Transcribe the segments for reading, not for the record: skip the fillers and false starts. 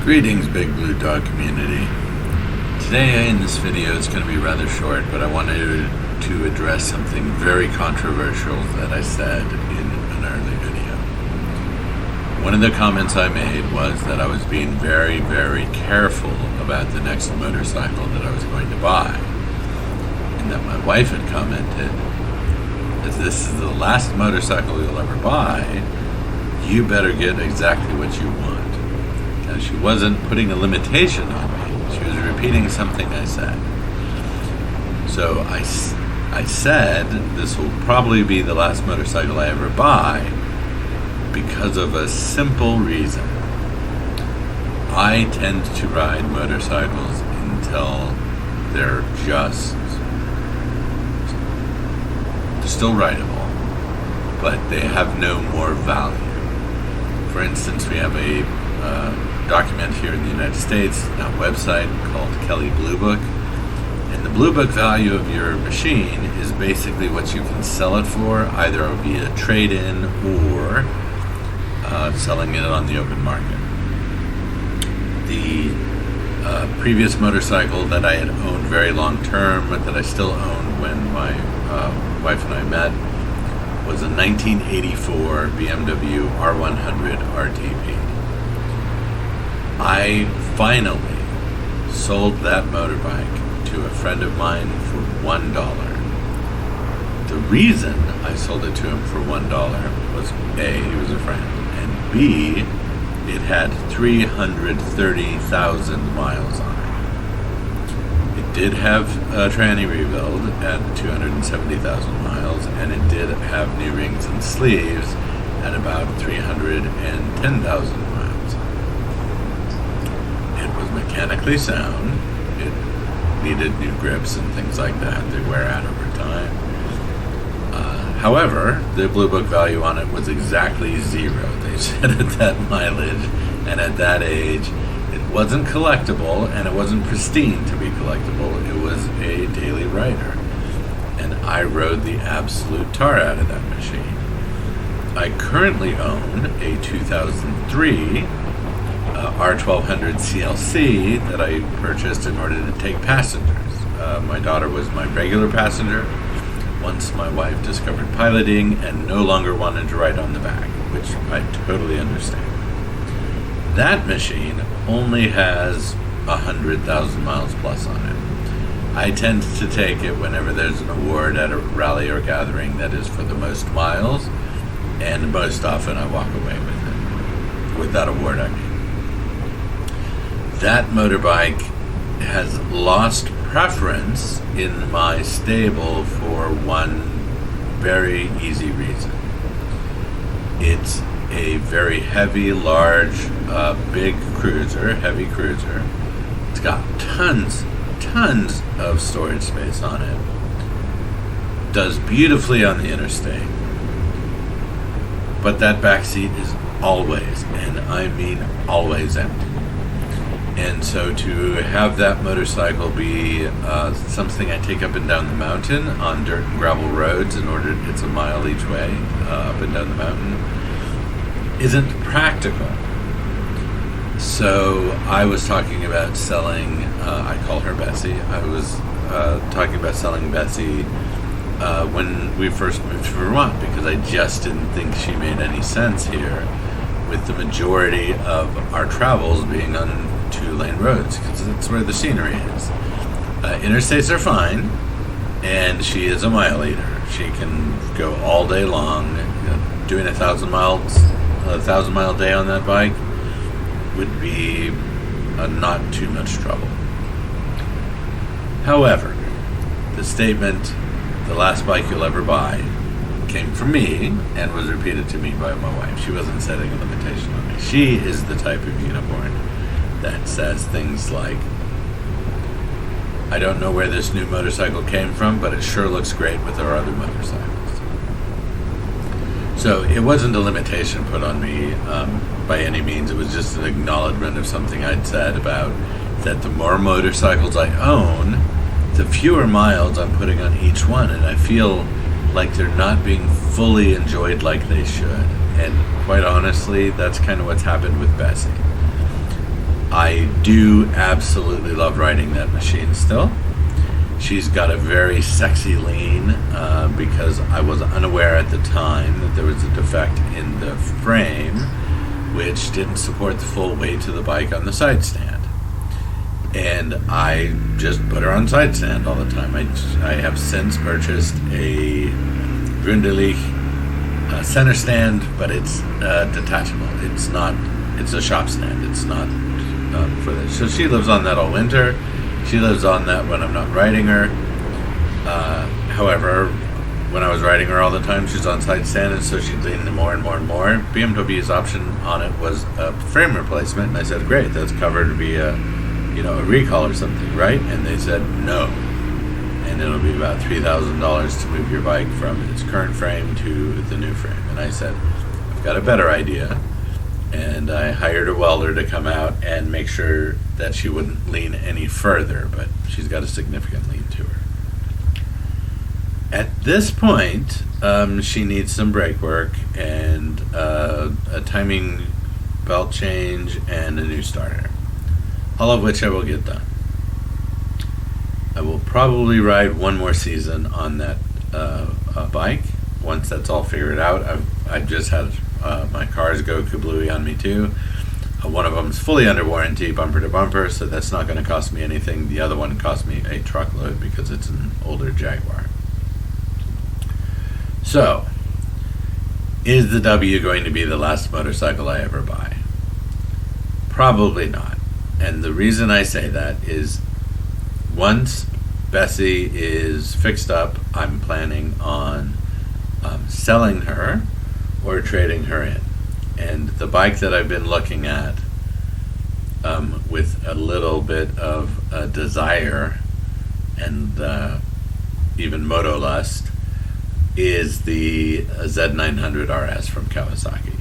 Greetings, Big Blue Dog community. Today in this video is going to be rather short, but I wanted to address something very controversial that I said in an early video. One of the comments I made was that I was being very, very careful about the next motorcycle that I was going to buy, and that my wife had commented, if this is the last motorcycle you'll ever buy, you better get exactly what you want. Now, she wasn't putting a limitation on me. She was repeating something I said. So I said this will probably be the last motorcycle I ever buy because of a simple reason. I tend to ride motorcycles until they're still rideable, but they have no more value. For instance, we have a document here in the United States, a website called Kelly Blue Book, and the Blue Book value of your machine is basically what you can sell it for, either via trade-in or selling it on the open market. The previous motorcycle that I had owned very long term, but that I still owned when my wife and I met, was a 1984 BMW R100 RTP. I finally sold that motorbike to a friend of mine for $1. The reason I sold it to him for $1 was A, he was a friend, and B, it had 330,000 miles on it. It did have a tranny rebuild at 270,000 miles, and it did have new rings and sleeves at about 310,000 miles. It was mechanically sound. It needed new grips and things like that. They wear out over time. However, the Blue Book value on it was exactly zero. They said at that mileage and at that age, it wasn't collectible and it wasn't pristine to be collectible. It was a daily rider. And I rode the absolute tar out of that machine. I currently own a 2003 R1200 CLC that I purchased in order to take passengers. My daughter was my regular passenger once my wife discovered piloting and no longer wanted to ride on the back, which I totally understand. That machine only has 100,000 miles plus on it. I tend to take it whenever there's an award at a rally or gathering that is for the most miles, and most often I walk away with it. With that award, I mean. That motorbike has lost preference in my stable for one very easy reason. It's a very heavy, large, big cruiser, heavy cruiser. It's got tons of storage space on it. Does beautifully on the interstate. But that back seat is always, and I mean always, empty. And so to have that motorcycle be something I take up and down the mountain on dirt and gravel roads it's a mile each way up and down the mountain, isn't practical. So I was talking about selling, I call her Bessie, I was talking about selling Bessie when we first moved to Vermont, because I just didn't think she made any sense here, with the majority of our travels being on two-lane roads, because that's where the scenery is. Interstates are fine, and she is a mile eater. She can go all day long. Doing a 1,000-mile day on that bike would be not too much trouble. However, the statement, the last bike you'll ever buy, came from me and was repeated to me by my wife. She wasn't setting a limitation on me. She is the type of unicorn that says things like, I don't know where this new motorcycle came from, but it sure looks great with our other motorcycles. So it wasn't a limitation put on me by any means. It was just an acknowledgement of something I'd said about that the more motorcycles I own, the fewer miles I'm putting on each one, and I feel like they're not being fully enjoyed like they should. And quite honestly, that's kind of what's happened with Bessie. I do absolutely love riding that machine still. She's got a very sexy lean because I was unaware at the time that there was a defect in the frame which didn't support the full weight of the bike on the side stand. And I just put her on side stand all the time. I have since purchased a Grundelich center stand, but it's detachable. It's a shop stand. It's not for this. So she lives on that all winter. She lives on that when I'm not riding her. However, when I was riding her all the time, she's on side stand, and so she'd lean more and more and more. BMW's option on it was a frame replacement, and I said, great, that's covered via, a recall or something, right? And they said, no. And it'll be about $3,000 to move your bike from its current frame to the new frame. And I said, I've got a better idea. And I hired a welder to come out and make sure that she wouldn't lean any further, but she's got a significant lean to her. At this point, she needs some brake work and a timing belt change and a new starter, all of which I will get done. I will probably ride one more season on that bike once that's all figured out. I've just had my cars go kablooey on me too. One of them's fully under warranty, bumper to bumper, so that's not going to cost me anything. The other one cost me a truckload because it's an older Jaguar. So, is the W going to be the last motorcycle I ever buy? Probably not. And the reason I say that is once Bessie is fixed up, I'm planning on selling her or trading her in. And the bike that I've been looking at with a little bit of desire and even motolust is the Z900 RS from Kawasaki.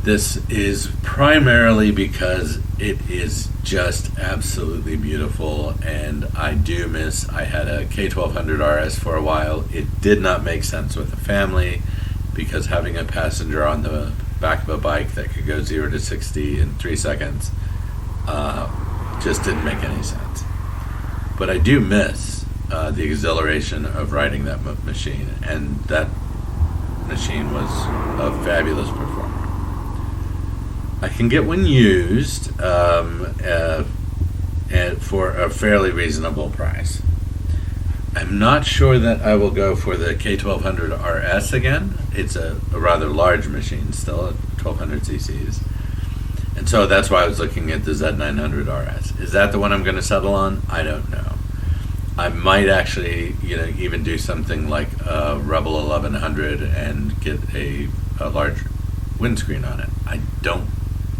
This is primarily because it is just absolutely beautiful, and I had a K1200 RS for a while. It did not make sense with a family because having a passenger on the back of a bike that could go 0 to 60 in 3 seconds just didn't make any sense. But I do miss the exhilaration of riding that machine, and that machine was a fabulous performer. I can get one used for a fairly reasonable price. I'm not sure that I will go for the K1200 RS again. It's a rather large machine still, at 1200 cc's. And so that's why I was looking at the Z900 RS. Is that the one I'm going to settle on? I don't know. I might actually, even do something like a Rebel 1100 and get a large windscreen on it. I don't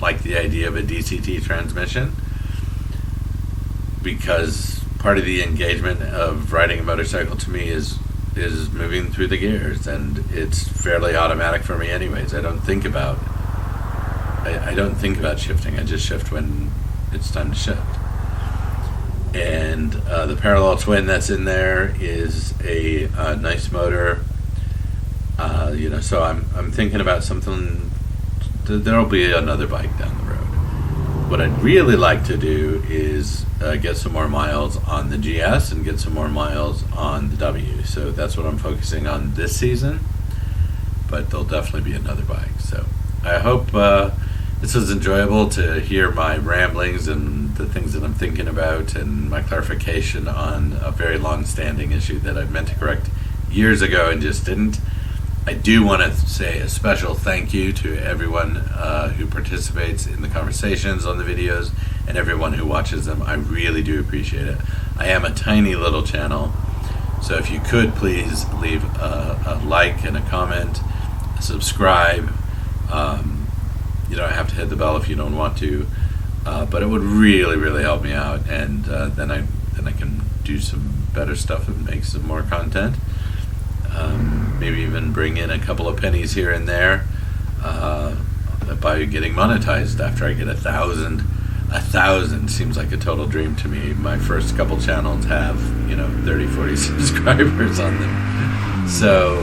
like the idea of a DCT transmission because part of the engagement of riding a motorcycle to me is moving through the gears, and it's fairly automatic for me anyways. I don't think about shifting. I just shift when it's time to shift. And the parallel twin that's in there is a nice motor. So I'm thinking about something. There'll be another bike down the road. What I'd really like to do is get some more miles on the GS and get some more miles on the W. So that's what I'm focusing on this season. But there'll definitely be another bike. So I hope this was enjoyable to hear my ramblings and the things that I'm thinking about and my clarification on a very long-standing issue that I meant to correct years ago and just didn't. I do want to say a special thank you to everyone who participates in the conversations on the videos and everyone who watches them. I really do appreciate it. I am a tiny little channel, so if you could please leave a like and a comment, subscribe. You don't have to hit the bell if you don't want to, but it would really, really help me out, and then I can do some better stuff and make some more content. Maybe even bring in a couple of pennies here and there by getting monetized after I get 1,000. 1,000 seems like a total dream to me. My first couple channels have 30, 40 subscribers on them. So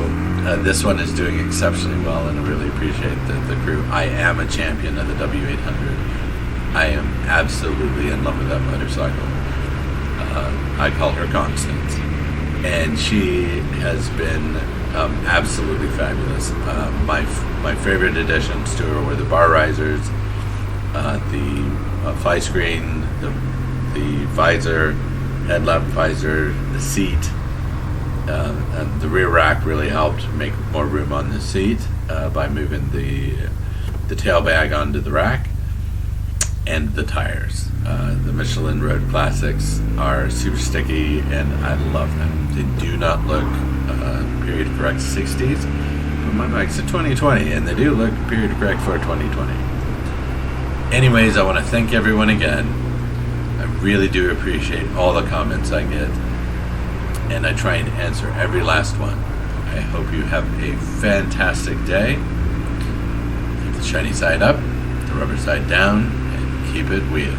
this one is doing exceptionally well, and I really appreciate the crew. I am a champion of the W800. I am absolutely in love with that motorcycle. I call her Constance, and she has been absolutely fabulous. My favorite additions to her were the bar risers, the fly screen, the visor, headlamp visor, the seat. And the rear rack really helped make more room on the seat by moving the tail bag onto the rack, and the tires. The Michelin Road Classics are super sticky, and I love them. They do not look period correct 60s, but my bike's a 2020, and they do look period correct for 2020. Anyways, I want to thank everyone again. I really do appreciate all the comments I get, and I try and answer every last one. I hope you have a fantastic day. Keep the shiny side up, the rubber side down, and keep it wheel.